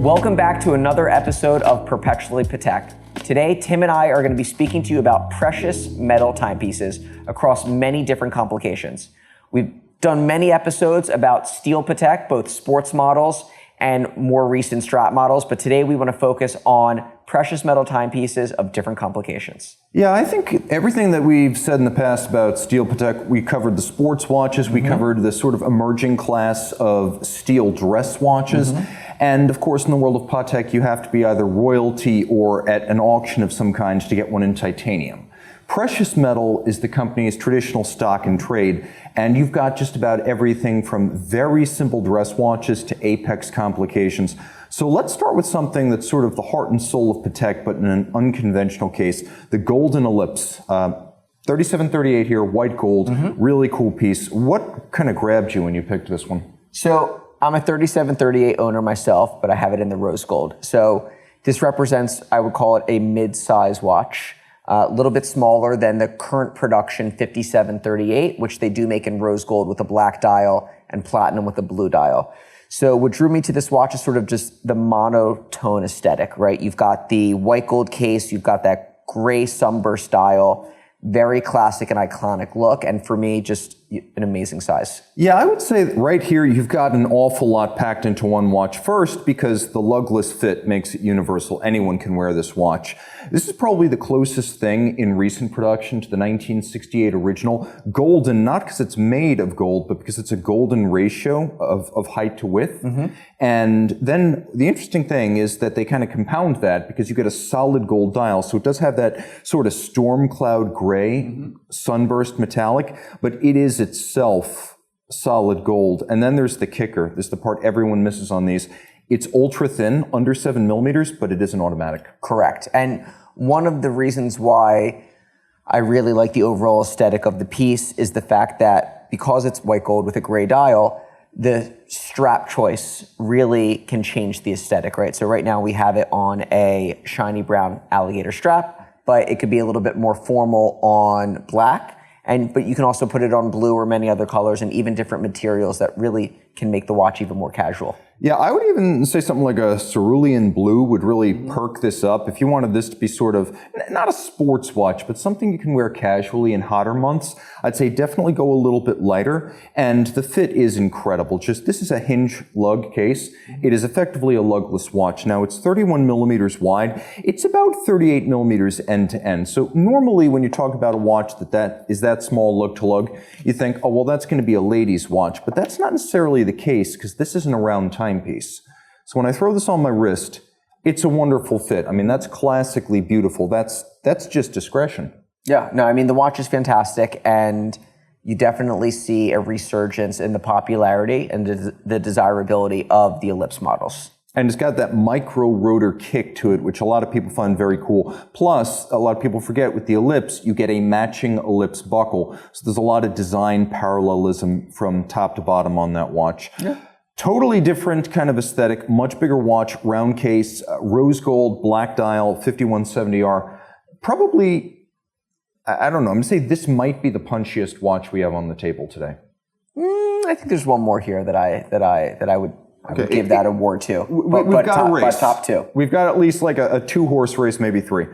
Welcome back to another episode of Perpetually Patek. Today, Tim and I are going to be speaking to you about precious metal timepieces across many different complications. We've done many episodes about steel Patek, both sports models and more recent Strat models, but today we want to focus on precious metal timepieces of different complications. Yeah, I think everything that we've said in the past about steel Patek, we covered the sports watches, we covered the sort of emerging class of steel dress watches, and of course in the world of Patek you have to be either royalty or at an auction of some kind to get one in titanium. Precious metal is the company's traditional stock and trade, and you've got just about everything from very simple dress watches to apex complications. So let's start with something that's sort of the heart and soul of Patek, but in an unconventional case, the golden Ellipse. 3738 here, white gold, really cool piece. What kind of grabbed you when you picked this one? So I'm a 3738 owner myself, but I have it in the rose gold. So this represents, I would call it a mid-size watch. A little bit smaller than the current production 5738, which they do make in rose gold with a black dial and platinum with a blue dial. So what drew me to this watch is sort of just the monotone aesthetic, right? You've got the white gold case, you've got that gray sunburst dial, very classic and iconic look, and for me, just an amazing size. Yeah, I would say that right here you've got an awful lot packed into one watch. First, because the lugless fit makes it universal. Anyone can wear this watch. This is probably the closest thing in recent production to the 1968 original. Golden, not because it's made of gold, but because it's a golden ratio of height to width. And then the interesting thing is that they kind of compound that because you get a solid gold dial. So it does have that sort of storm cloud gray, sunburst metallic, but it is itself solid gold. And then there's the kicker. This is the part everyone misses on these. It's ultra thin, under 7 millimeters, but it is an automatic. Correct. And one of the reasons why I really like the overall aesthetic of the piece is the fact that because it's white gold with a gray dial, the strap choice really can change the aesthetic, right? So right now we have it on a shiny brown alligator strap, but it could be a little bit more formal on black. But you can also put it on blue or many other colors and even different materials that really can make the watch even more casual. Yeah, I would even say something like a cerulean blue would really perk this up. If you wanted this to be sort of, not a sports watch, but something you can wear casually in hotter months, I'd say definitely go a little bit lighter. And the fit is incredible. Just, this is a hinge lug case. It is effectively a lugless watch. Now, it's 31 millimeters wide. It's about 38 millimeters end to end. So normally when you talk about a watch that is that small lug to lug, you think, oh, well, that's going to be a lady's watch. But that's not necessarily the case because this isn't a round timepiece. So when I throw this on my wrist, it's a wonderful fit. I mean, that's classically beautiful. That's just discretion. Yeah, no, I mean, the watch is fantastic, and you definitely see a resurgence in the popularity and the desirability of the Ellipse models. And it's got that micro rotor kick to it, which a lot of people find very cool. Plus, a lot of people forget with the Ellipse, you get a matching Ellipse buckle. So there's a lot of design parallelism from top to bottom on that watch. Yeah. Totally different kind of aesthetic, much bigger watch, round case, rose gold, black dial, 5170R. Probably, I don't know, I'm going to say this might be the punchiest watch we have on the table today. I think there's one more here that I would give that award to. We've got a race. Top two. We've got at least like a two-horse race, maybe three.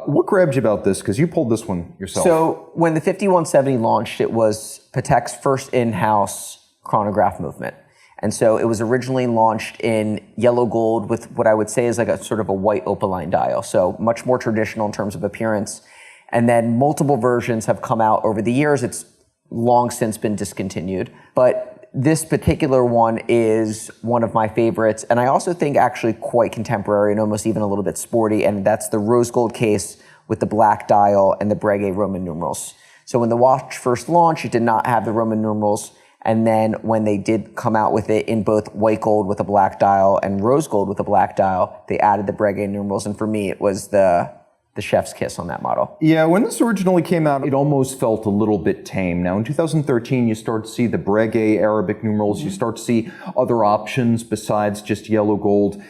What grabbed you about this? Because you pulled this one yourself. So when the 5170 launched, it was Patek's first in-house chronograph movement. And so it was originally launched in yellow gold with what I would say is like a sort of a white opaline dial. So much more traditional in terms of appearance. And then multiple versions have come out over the years. It's long since been discontinued. But this particular one is one of my favorites. And I also think actually quite contemporary and almost even a little bit sporty. And that's the rose gold case with the black dial and the Breguet Roman numerals. So when the watch first launched, it did not have the Roman numerals. And then when they did come out with it in both white gold with a black dial and rose gold with a black dial, they added the Breguet numerals. And for me, it was the chef's kiss on that model. Yeah, when this originally came out, it almost felt a little bit tame. Now in 2013, you start to see the Breguet Arabic numerals. You start to see other options besides just yellow gold.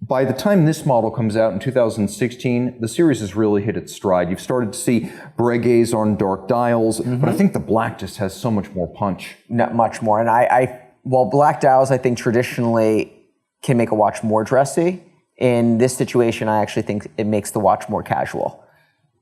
By the time this model comes out in 2016, the series has really hit its stride. You've started to see Breguets on dark dials, but I think the black just has so much more punch. Not much more. And while black dials, I think traditionally can make a watch more dressy. In this situation, I actually think it makes the watch more casual.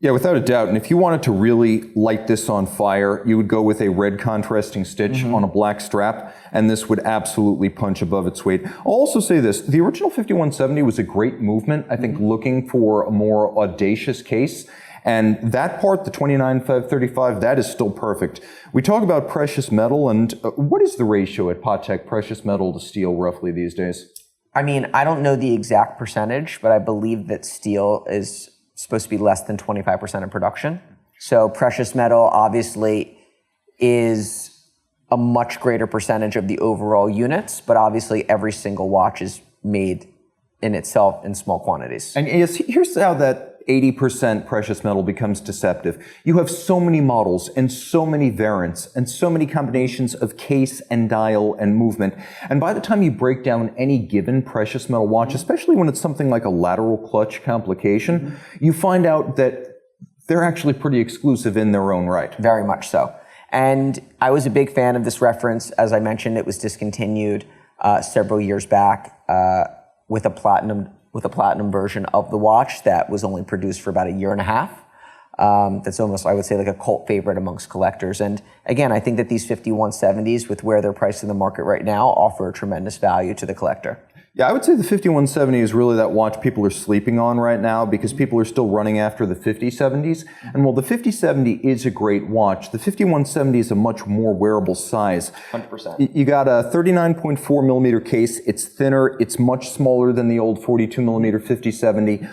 Yeah, without a doubt. And if you wanted to really light this on fire, you would go with a red contrasting stitch on a black strap, and this would absolutely punch above its weight. I'll also say this, the original 5170 was a great movement, I think, looking for a more audacious case. And that part, the 29535, that is still perfect. We talk about precious metal, and what is the ratio at Patek, precious metal to steel, roughly these days? I mean, I don't know the exact percentage, but I believe that steel is supposed to be less than 25% of production. So precious metal obviously is a much greater percentage of the overall units, but obviously every single watch is made in itself in small quantities. And here's how that 80% precious metal becomes deceptive. You have so many models and so many variants and so many combinations of case and dial and movement. And by the time you break down any given precious metal watch, especially when it's something like a lateral clutch complication, you find out that they're actually pretty exclusive in their own right. Very much so. And I was a big fan of this reference. As I mentioned, it was discontinued several years back with a platinum version of the watch that was only produced for about a year and a half. That's almost, I would say, like a cult favorite amongst collectors. And again, I think that these 5170s, with where they're priced in the market right now, offer a tremendous value to the collector. Yeah, I would say the 5170 is really that watch people are sleeping on right now because people are still running after the 5070s. And while the 5070 is a great watch, the 5170 is a much more wearable size. 100%. You got a 39.4 millimeter case. It's thinner. It's much smaller than the old 42 millimeter 5070.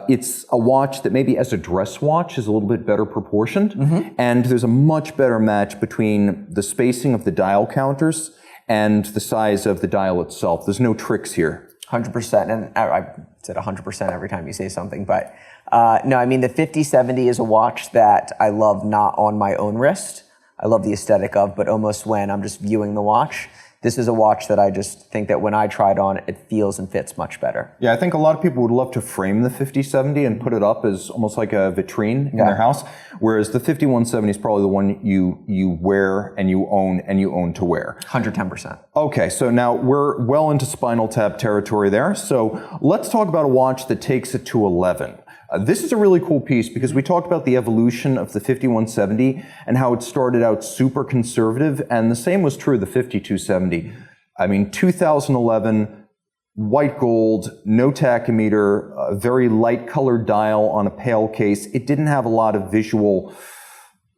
It's a watch that maybe as a dress watch is a little bit better proportioned. And there's a much better match between the spacing of the dial counters and the size of the dial itself. There's no tricks here. 100%, and I said 100% every time you say something, but no, I mean, the 5070 is a watch that I love not on my own wrist. I love the aesthetic of, but almost when I'm just viewing the watch. This is a watch that I just think that when I try it on, it feels and fits much better. Yeah, I think a lot of people would love to frame the 5070 and put it up as almost like a vitrine in their house, whereas the 5170 is probably the one you wear and you own to wear. 110%. Okay, so now we're well into Spinal Tap territory there. So let's talk about a watch that takes it to 11. This is a really cool piece because we talked about the evolution of the 5170 and how it started out super conservative, and the same was true of the 5270. I mean, 2011, white gold, no tachymeter, a very light colored dial on a pale case. It didn't have a lot of visual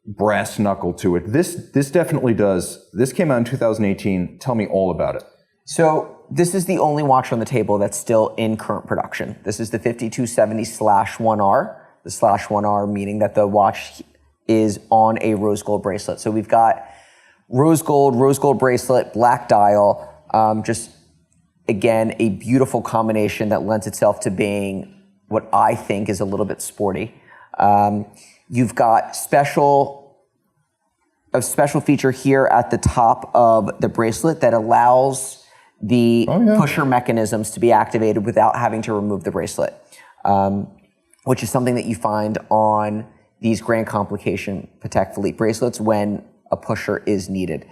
brass knuckle to it. This definitely does. This came out in 2018. Tell me all about it. So this is the only watch on the table that's still in current production. This is the 5270/1R. The /1R meaning that the watch is on a rose gold bracelet. So we've got rose gold bracelet, black dial. Just, again, a beautiful combination that lends itself to being what I think is a little bit sporty. You've got a special feature here at the top of the bracelet that allows the pusher mechanisms to be activated without having to remove the bracelet, which is something that you find on these grand complication Patek Philippe bracelets when a pusher is needed.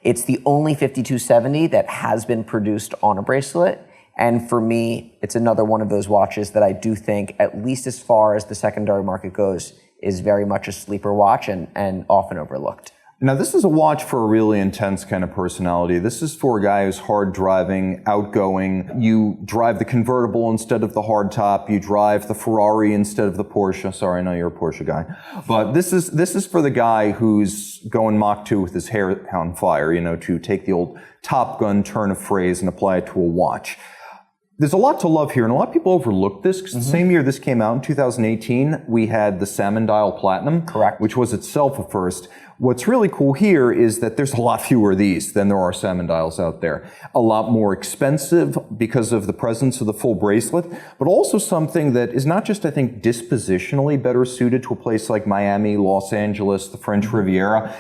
It's the only 5270 that has been produced on a bracelet, and for me, it's another one of those watches that I do think, at least as far as the secondary market goes, is very much a sleeper watch and often overlooked. Now, this is a watch for a really intense kind of personality. This is for a guy who's hard driving, outgoing. You drive the convertible instead of the hardtop. You drive the Ferrari instead of the Porsche. Sorry, I know you're a Porsche guy. But this is for the guy who's going Mach 2 with his hair on fire, to take the old Top Gun turn of phrase and apply it to a watch. There's a lot to love here, and a lot of people overlook this, because the same year this came out, in 2018, we had the Salmon Dial Platinum, which was itself a first. What's really cool here is that there's a lot fewer of these than there are salmon dials out there. A lot more expensive because of the presence of the full bracelet, but also something that is not just, I think, dispositionally better suited to a place like Miami, Los Angeles, the French Riviera.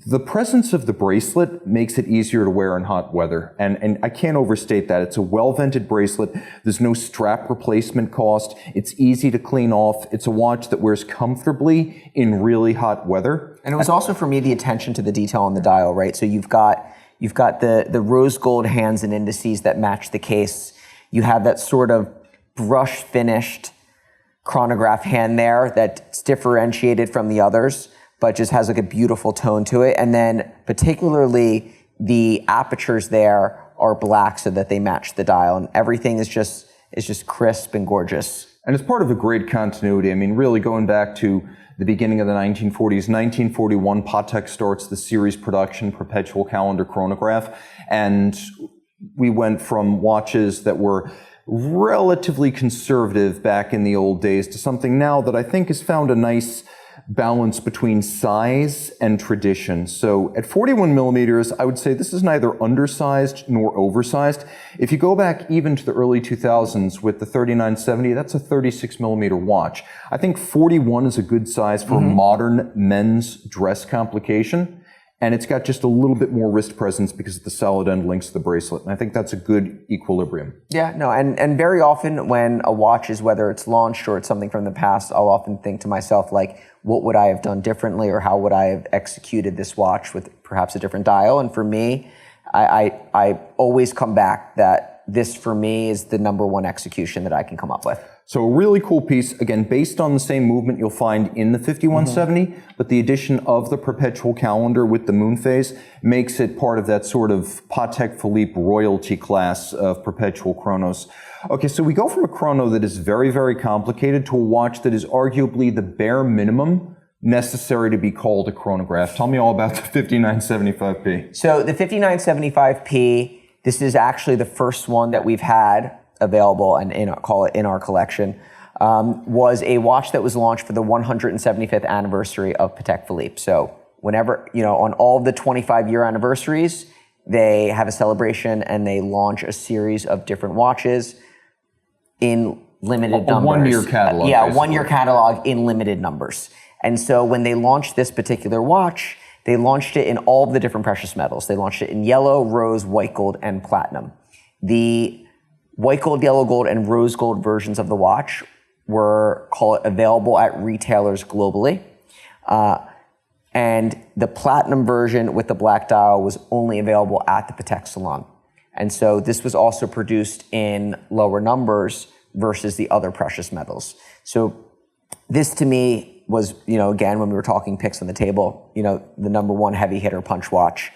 The presence of the bracelet makes it easier to wear in hot weather, and I can't overstate that. It's a well-vented bracelet. There's no strap replacement cost. It's easy to clean off. It's a watch that wears comfortably in really hot weather. And it was also, for me, the attention to the detail on the dial, right? So you've got the rose gold hands and indices that match the case. You have that sort of brush finished chronograph hand there that's differentiated from the others, but just has like a beautiful tone to it. And then particularly the apertures there are black so that they match the dial, and everything is just crisp and gorgeous. And it's part of a great continuity. I mean, really going back to the beginning of the 1940s, 1941, Patek starts the series production perpetual calendar chronograph, and we went from watches that were relatively conservative back in the old days to something now that I think has found a nice balance between size and tradition. So at 41 millimeters, I would say this is neither undersized nor oversized. If you go back even to the early 2000s with the 3970, that's a 36 millimeter watch. I think 41 is a good size for modern men's dress complication. And it's got just a little bit more wrist presence because of the solid end links to the bracelet. And I think that's a good equilibrium. Yeah, no, and very often when a watch is, whether it's launched or it's something from the past, I'll often think to myself, like, what would I have done differently, or how would I have executed this watch with perhaps a different dial? And for me, I always come back that this, for me, is the number one execution that I can come up with. So a really cool piece, again, based on the same movement you'll find in the 5170, but the addition of the perpetual calendar with the moon phase makes it part of that sort of Patek Philippe royalty class of perpetual chronos. Okay, so we go from a chrono that is very, very complicated to a watch that is arguably the bare minimum necessary to be called a chronograph. Tell me all about the 5975P. So the 5975P, this is actually the first one that we've had available and call it in our collection, was a watch that was launched for the 175th anniversary of Patek Philippe. So whenever, on all of the 25-year anniversaries, they have a celebration and they launch a series of different watches in limited numbers. A one-year catalog. Yeah, basically. one-year catalog in limited numbers. And so when they launched this particular watch, they launched it in all of the different precious metals. They launched it in yellow, rose, white gold, and platinum. The white gold, yellow gold, and rose gold versions of the watch were, call it, available at retailers globally. And the platinum version with the black dial was only available at the Patek Salon. And so this was also produced in lower numbers versus the other precious metals. So this to me was, again, when we were talking picks on the table, the number one heavy hitter punch watch.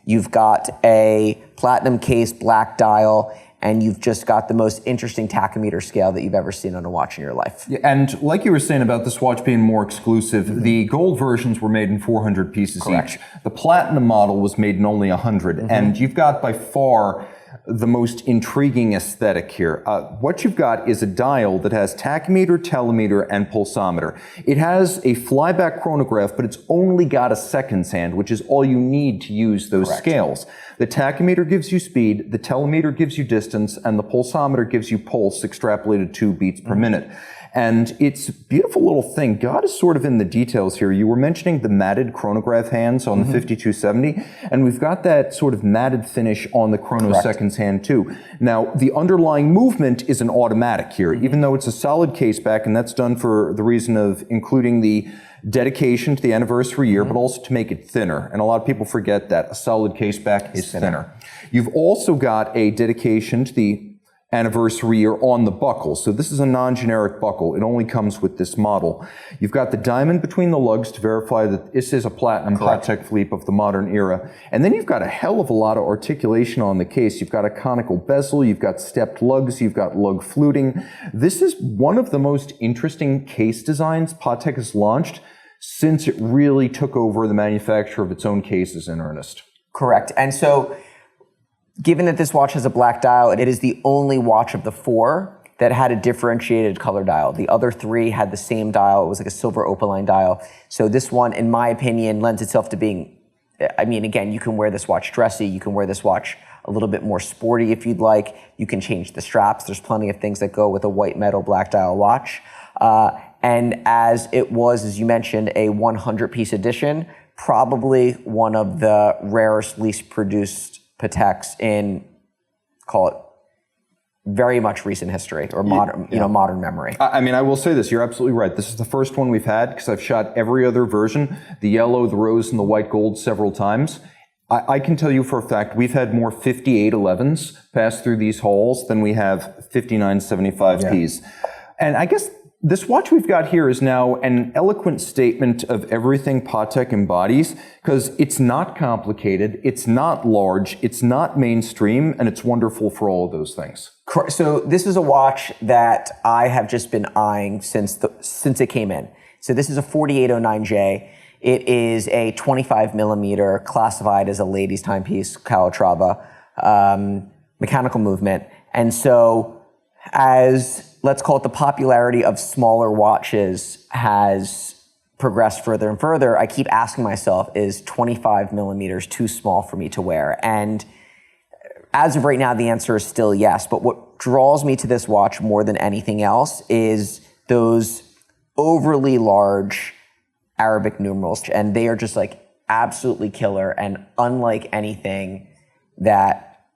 You've got a platinum case, black dial, and you've just got the most interesting tachymeter scale that you've ever seen on a watch in your life. Yeah, and like you were saying about this watch being more exclusive, the gold versions were made in 400 pieces each. The platinum model was made in only 100, and you've got by far the most intriguing aesthetic here. What you've got is a dial that has tachymeter, telemeter, and pulsometer. It has a flyback chronograph, but it's only got a seconds hand, which is all you need to use those scales. The tachymeter gives you speed, the telemeter gives you distance, and the pulsometer gives you pulse extrapolated 2 beats per minute. And it's a beautiful little thing. God is sort of in the details here. You were mentioning the matted chronograph hands on the 5270, and we've got that sort of matted finish on the chrono seconds hand too. Now, the underlying movement is an automatic here, even though it's a solid case back, and that's done for the reason of including the dedication to the anniversary year, but also to make it thinner. And a lot of people forget that a solid case back is thinner. You've also got a dedication to the anniversary year on the buckle. So this is a non-generic buckle. It only comes with this model. You've got the diamond between the lugs to verify that this is a platinum Patek Philippe of the modern era. And then you've got a hell of a lot of articulation on the case. You've got a conical bezel, you've got stepped lugs, you've got lug fluting. This is one of the most interesting case designs Patek has launched since it really took over the manufacture of its own cases in earnest. Correct. And so, given that this watch has a black dial, it is the only watch of the 4 that had a differentiated color dial. The other 3 had the same dial. It was like a silver opaline dial. So this one, in my opinion, lends itself to being, again, you can wear this watch dressy. You can wear this watch a little bit more sporty if you'd like. You can change the straps. There's plenty of things that go with a white metal black dial watch. And as it was, as you mentioned, a 100-piece edition, probably one of the rarest, least produced Pateks in, call it, very much recent history or modern, modern memory. I mean, I will say this, you're absolutely right. This is the first one we've had because I've shot every other version, the yellow, the rose, and the white gold several times. I can tell you for a fact, we've had more 5811s pass through these halls than we have 5975Ps. Yeah. And I guess this watch we've got here is now an eloquent statement of everything Patek embodies, because it's not complicated, it's not large, it's not mainstream, and it's wonderful for all of those things. So this is a watch that I have just been eyeing since it came in. So this is a 4809J. It is a 25 millimeter, classified as a ladies' timepiece, Calatrava, mechanical movement. And so as, let's call it, the popularity of smaller watches has progressed further and further, I keep asking myself, is 25 millimeters too small for me to wear? And as of right now, the answer is still yes. But what draws me to this watch more than anything else is those overly large Arabic numerals, and they are just like absolutely killer and unlike anything that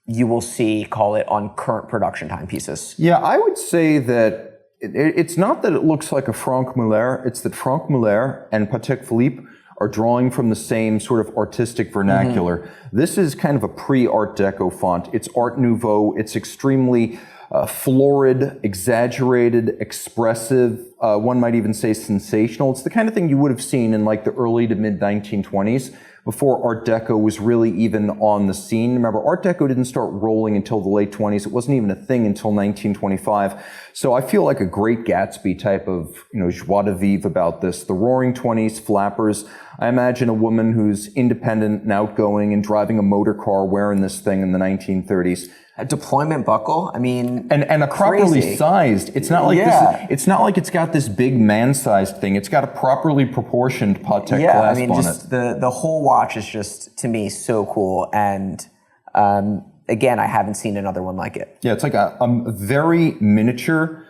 you will see, call it, on current production timepieces. Yeah, I would say that it's not that it looks like a Franck Muller, it's that Franck Muller and Patek Philippe are drawing from the same sort of artistic vernacular. Mm-hmm. This is kind of a pre-Art Deco font. It's Art Nouveau. It's extremely florid, exaggerated, expressive, one might even say sensational. It's the kind of thing you would have seen in like the early to mid 1920s before Art Deco was really even on the scene. Remember, Art Deco didn't start rolling until the late 20s. It wasn't even a thing until 1925. So I feel like a Great Gatsby type of, joie de vivre about this. The Roaring 20s, flappers. I imagine a woman who's independent and outgoing and driving a motor car wearing this thing in the 1930s. A deployment buckle, I mean, and a properly sized. It's not like this. It's not like it's got this big man-sized thing. It's got a properly proportioned Patek clasp on just it. The whole watch is just, to me, so cool. And again, I haven't seen another one like it. Yeah, it's like a very miniature,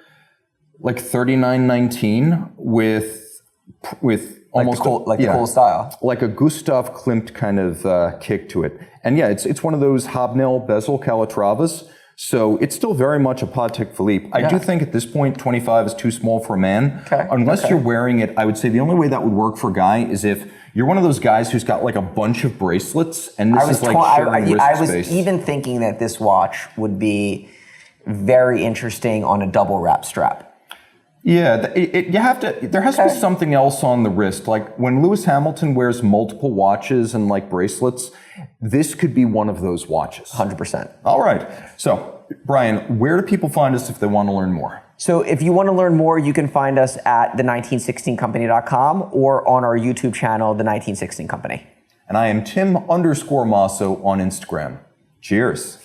like 3919 with almost the cool style, like a Gustav Klimt kind of kick to it. And yeah, it's one of those hobnail bezel Calatravas. So it's still very much a Patek Philippe. Yeah. I do think at this point 25 is too small for a man. Okay. Unless you're wearing it, I would say the only way that would work for a guy is if you're one of those guys who's got like a bunch of bracelets, and this is like sharing wrist I was space. Even thinking that this watch would be very interesting on a double wrap strap. Yeah, there has to be something else on the wrist. Like when Lewis Hamilton wears multiple watches and like bracelets, this could be one of those watches. 100%. All right. So, Brian, where do people find us if they want to learn more? So if you want to learn more, you can find us at the1916company.com or on our YouTube channel, The 1916 Company. And I am Tim_Masso on Instagram. Cheers.